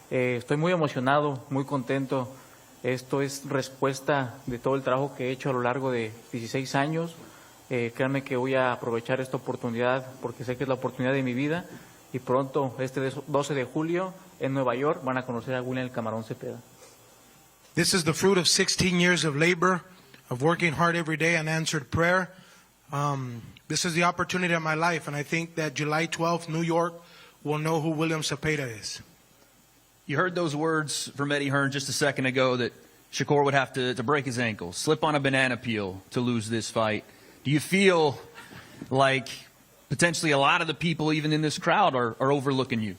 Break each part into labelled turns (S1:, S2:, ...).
S1: Estoy muy emocionado, muy contento. Esto es respuesta de todo el trabajo que he hecho a lo largo de 16 años. Créanme que voy a aprovechar esta oportunidad porque sé que es la oportunidad de mi vida y pronto, este 12 de julio, en Nueva York, van a conocer a William el Camarón Zepeda.
S2: This is the fruit of 16 years of labor, of working hard every day and answered prayer. This is the opportunity of my life, and I think that July 12th, New York will know who William Zepeda is.
S3: You heard those words from Eddie Hearn just a second ago that Shakur would have to break his ankle, slip on a banana peel to lose this fight. Do you feel like potentially a lot of the people even in this crowd are overlooking you?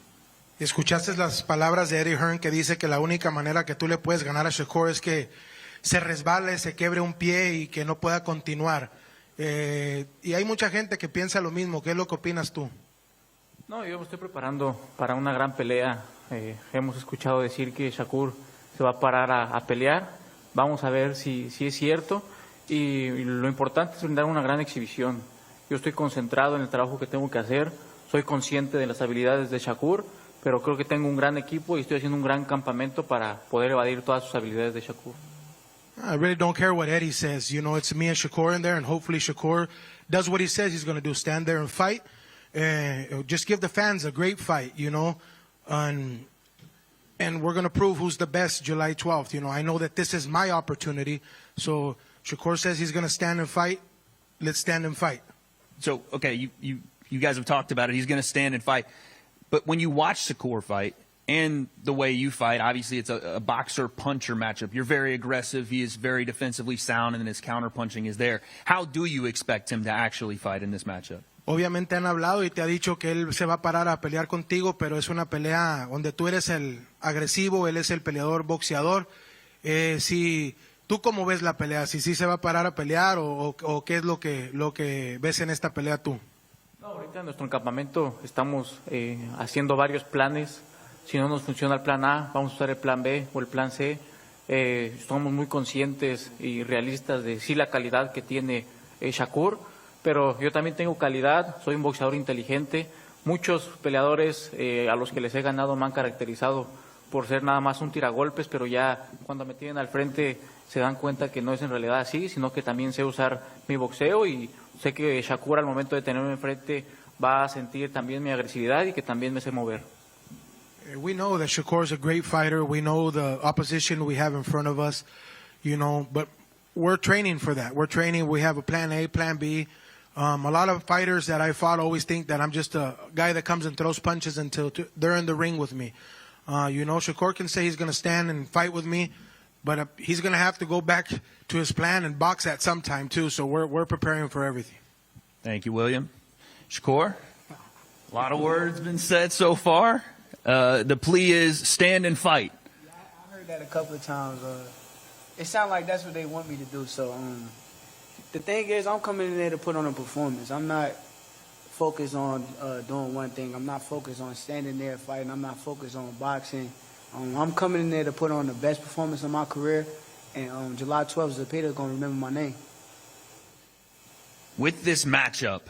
S2: Escuchaste las palabras de Eddie Hearn que dice que la única manera que tú le puedes ganar a Shakur es que se resbale, se quiebre un pie y que no pueda continuar. Y hay mucha gente que piensa lo mismo. ¿Qué es lo que opinas tú?
S1: No, yo me estoy preparando para una gran pelea. Hemos escuchado decir que Shakur se va a parar a pelear. Vamos a ver si es cierto. Y lo importante es brindar una gran exhibición. Yo estoy concentrado en el trabajo que tengo que hacer. Soy consciente de las habilidades de Shakur, pero creo que tengo un gran equipo y estoy haciendo un gran campamento para poder evadir todas sus habilidades de Shakur.
S2: I really don't care what Eddie says. You know, it's me and Shakur in there, and hopefully Shakur does what he says he's going to do, stand there and fight. Just give the fans a great fight, you know, and we're going to prove who's the best July 12th. You know, I know that this is my opportunity, so Shakur says he's going to stand and fight. Let's stand and fight.
S3: So, okay, you guys have talked about it. He's going to stand and fight. But when you watch Shakur fight and the way you fight, obviously it's a boxer-puncher matchup. You're very aggressive. He is very defensively sound, and then his counter-punching is there. How do you expect him to actually fight in this matchup?
S2: Obviamente han hablado y te ha dicho que él se va a parar a pelear contigo, pero es una pelea donde tú eres el agresivo, él es el peleador boxeador. Si tú cómo ves la pelea, si sí se va a parar a pelear o qué es lo que ves en esta pelea tú.
S1: No, ahorita en nuestro campamento estamos haciendo varios planes. Si no nos funciona el plan A, vamos a usar el plan B o el plan C. Estamos muy conscientes y realistas de sí la calidad que tiene Shakur, pero yo también tengo calidad, soy un boxeador inteligente. Muchos peleadores a los que les he ganado me han caracterizado por ser nada más un tiragolpes, pero ya cuando me tienen al frente se dan cuenta que no es en realidad así, sino que también sé usar mi boxeo y sé que Shakur al momento de tenerme enfrente va a sentir también mi agresividad y que también me sé mover.
S2: We know that Shakur is a great fighter. We know the opposition we have in front of us, you know, but we're training for that. We're training. We have a plan A, plan B. A lot of fighters that I fought always think that I'm just a guy that comes and throws punches until they're in the ring with me. You know, Shakur can say he's going to stand and fight with me, but he's going to have to go back to his plan and box at some time too. So we're preparing for everything.
S3: Thank you, William. Shakur, a lot of words been said so far. The plea is stand and fight.
S4: Yeah, I heard that a couple of times. It sounds like that's what they want me to do. So the thing is, I'm coming in there to put on a performance. I'm not focused on doing one thing. I'm not focused on standing there fighting. I'm not focused on boxing. I'm coming in there to put on the best performance of my career. And July 12th, Zepeda is going to remember my name.
S3: With this matchup,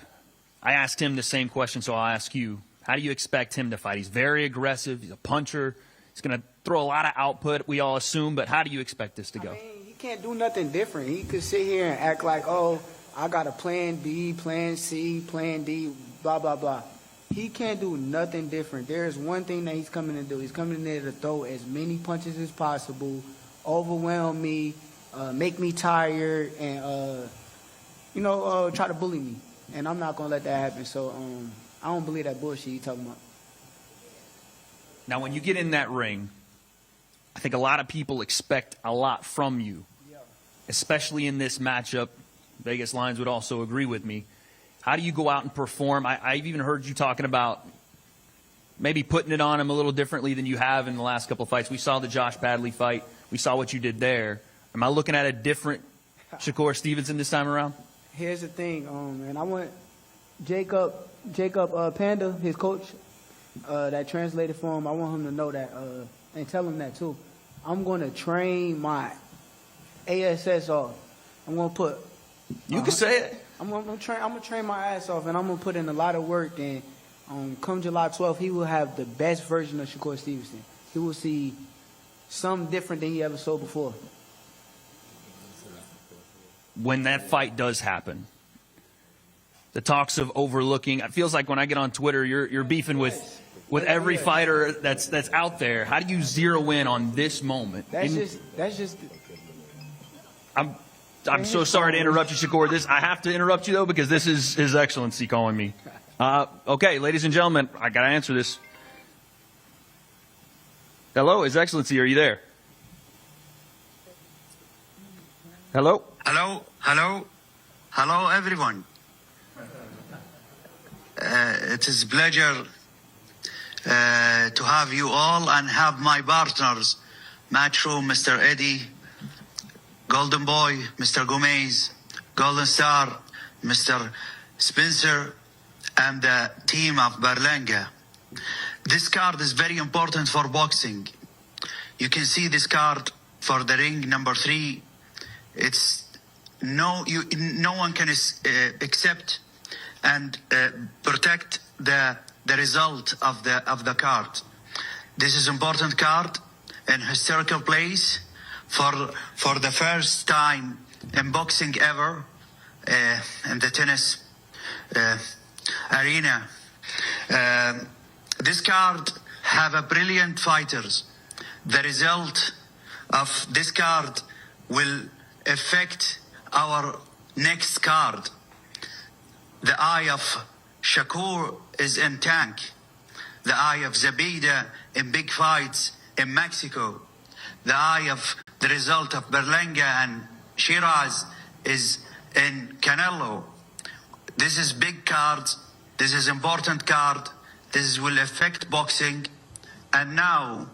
S3: I asked him the same question, so I'll ask you. How do you expect him to fight? He's very aggressive. He's a puncher. He's going to throw a lot of output, we all assume. But how do you expect this to go?
S4: I mean, he can't do nothing different. He could sit here and act like, oh, I got a plan B, plan C, plan D, blah, blah, blah. He can't do nothing different. There is one thing that he's coming to do. He's coming in there to throw as many punches as possible, overwhelm me, make me tired, and, try to bully me. And I'm not going to let that happen. So, I don't believe that bullshit you talking about.
S3: Now, when you get in that ring, I think a lot of people expect a lot from you, especially in this matchup. Vegas lines would also agree with me. How do you go out and perform? I've even heard you talking about maybe putting it on him a little differently than you have in the last couple of fights. We saw the Josh Badley fight. We saw what you did there. Am I looking at a different Shakur Stevenson this time around?
S4: Here's the thing, and I want Jacob Panda, his coach, that translated for him. I want him to know that and tell him that too. I'm going to train my ASS off. I'm going to put.
S3: You can say it.
S4: I'm going to train my ass off, and I'm going to put in a lot of work. And come July 12th, he will have the best version of Shakur Stevenson. he will see something different than he ever saw before.
S3: When that fight does happen, the talks of overlooking, it feels like when I get on Twitter, you're beefing with every fighter that's out there. How do you zero in on this moment?
S4: That's just.
S3: I'm so sorry to interrupt you, Shakur. I have to interrupt you though because this is His Excellency calling me. Okay, ladies and gentlemen, I gotta answer this. Hello, His Excellency, are you there? Hello?
S5: Hello, hello, hello, everyone. It is a pleasure to have you all and have my partners, Matchroom, Mr. Eddie, Golden Boy, Mr. Gomez, Golden Star, Mr. Spencer, and the team of Berlanga. This card is very important for boxing. You can see this card for the ring number 3. It's no one can accept and protect the result of the card. This is important card in historical place for the first time in boxing ever in the tennis arena. This card have a brilliant fighters. The result of this card will affect our next card. The eye of Shakur is in tank. The eye of Zepeda in big fights in Mexico. The eye of the result of Berlanga and Shiraz is in Canelo. This is big cards. This is important card. This will affect boxing. And now,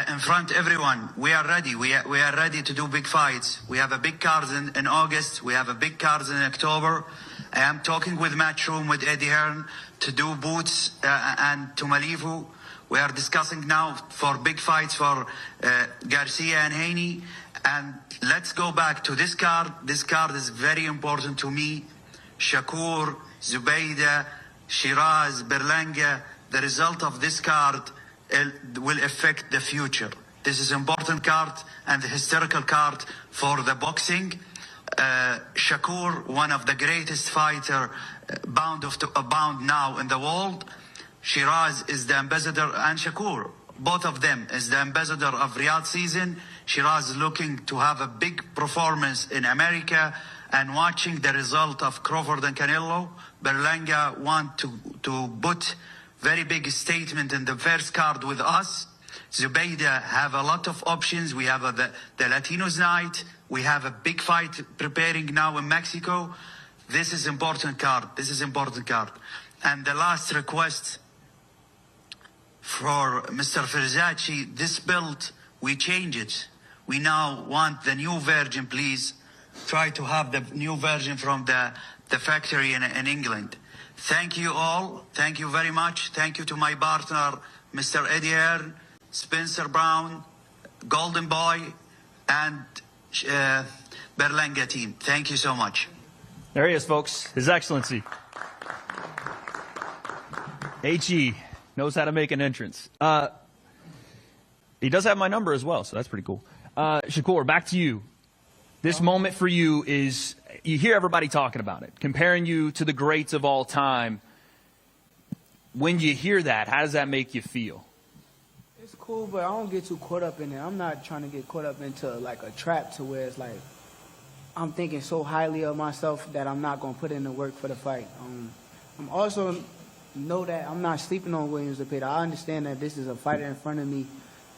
S5: in front of everyone, we are ready. We are ready to do big fights. We have a big card in August. We have a big card in October. I am talking with Matchroom, with Eddie Hearn, to do Boots and to Malivu. We are discussing now for big fights for Garcia and Haney. And let's go back to this card. This card is very important to me. Shakur, Zepeda, Shiraz, Berlanga. The result of this card will affect the future. This is important card and the historical card for the boxing. Shakur, one of the greatest fighter bound now in the world. Shiraz is the ambassador, and Shakur, both of them is the ambassador of Riyadh season. Shiraz is looking to have a big performance in America and watching the result of Crawford and Canelo. Berlanga want to put very big statement in the first card with us. Zepeda have a lot of options. We have the Latinos night. We have a big fight preparing now in Mexico. This is important card. This is important card. And the last request for Mr. Versace, this belt, we change it. We now want the new version, please. Try to have the new version from the factory in England. Thank you all. Thank you very much. Thank you to my partner, Mr. Eddie Hearn, Spencer Brown, Golden Boy, and Berlanga team. Thank you so much.
S3: There he is, folks. His Excellency. HE knows how to make an entrance. He does have my number as well, so that's pretty cool. Shakur, back to you. This moment for you is, you hear everybody talking about it, comparing you to the greats of all time. When you hear that, how does that make you feel?
S4: It's cool, but I don't get too caught up in it. I'm not trying to get caught up into like a trap to where it's like I'm thinking so highly of myself that I'm not going to put in the work for the fight. I'm also know that I'm not sleeping on William Zepeda. I understand that this is a fighter in front of me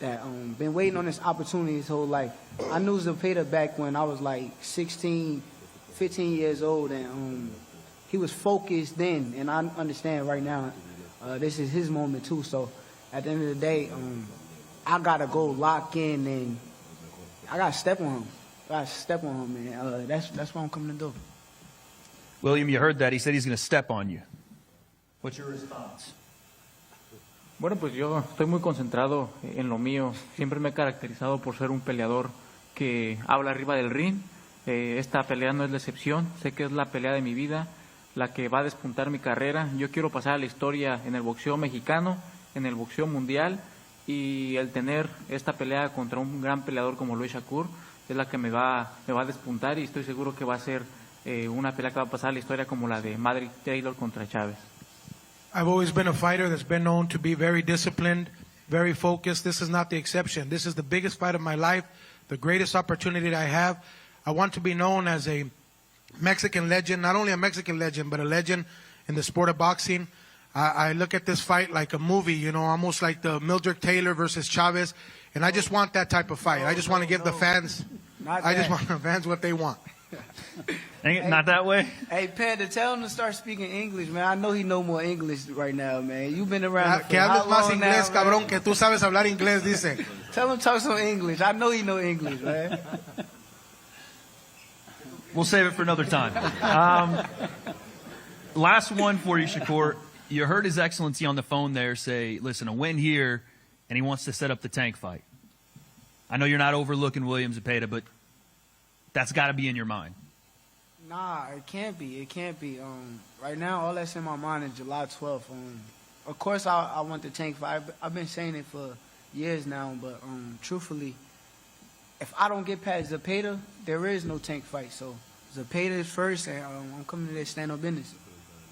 S4: that been waiting on this opportunity his whole life. I knew Zepeda back when I was like 16, 15 years old, and he was focused then, and I understand right now this is his moment too. So at the end of the day, I got to go lock in, and I got to step on him. Man. That's what I'm coming to do.
S3: William, you heard that. He said he's going to step on you. What's your response?
S1: Bueno, pues yo estoy muy concentrado en lo mío. Siempre me he caracterizado por ser un peleador que habla arriba del ring. Esta pelea no es la excepción. Sé que es la pelea de mi vida, la que va a despuntar mi carrera. Yo quiero pasar a la historia en el boxeo mexicano, en el boxeo mundial, y el tener esta pelea contra un gran peleador como lo es Shakur es la que me va a despuntar y estoy seguro que va a ser una pelea que va a pasar a la historia como la de Madrid Taylor contra Chávez.
S2: I've always been a fighter that's been known to be very disciplined, very focused. This is not the exception. This is the biggest fight of my life, the greatest opportunity that I have. I want to be known as a Mexican legend, not only a Mexican legend, but a legend in the sport of boxing. I look at this fight like a movie, you know, almost like the Mildred Taylor versus Chavez, and I just want that type of fight. I just want to give the fans, just want the fans what they want.
S3: Ain't not that way.
S4: Hey, Panda, tell him to start speaking English, man. I know he know more English right now, man. You've been around
S2: Que
S4: for
S2: hables
S4: how
S2: más
S4: long
S2: inglés,
S4: now,
S2: cabrón,
S4: man?
S2: que tú sabes hablar inglés, dice.
S4: Tell him to talk some English. I know he know English, man.
S3: We'll save it for another time. Last one for you, Shakur. You heard His Excellency on the phone there say, listen, a win here, and he wants to set up the tank fight. I know you're not overlooking William Zepeda, but that's got to be in your mind.
S4: Nah, it can't be. It can't be. Right now, all that's in my mind is July 12th. Of course, I want the tank fight. I've been saying it for years now, but truthfully, if I don't get past Zepeda, there is no tank fight. So Zepeda is first, and I'm coming to stand on business.